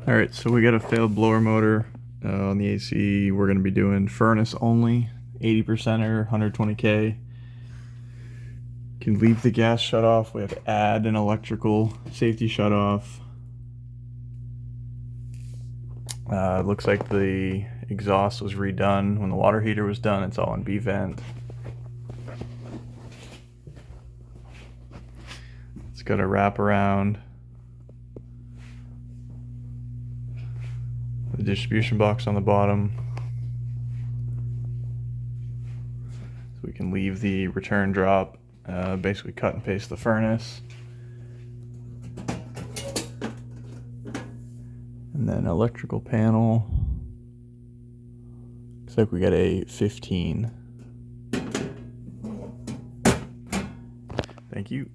Alright, so we got a failed blower motor on the AC. We're going to be doing furnace only, 80% or 120K. Can leave the gas shut off. We have to add an electrical safety shut off. It looks like the exhaust was redone when the water heater was done. It's all in B vent. It's got a wraparound. The distribution box on the bottom. So we can leave the return drop, basically cut and paste the furnace. And then electrical panel. Looks like we got a 15. Thank you.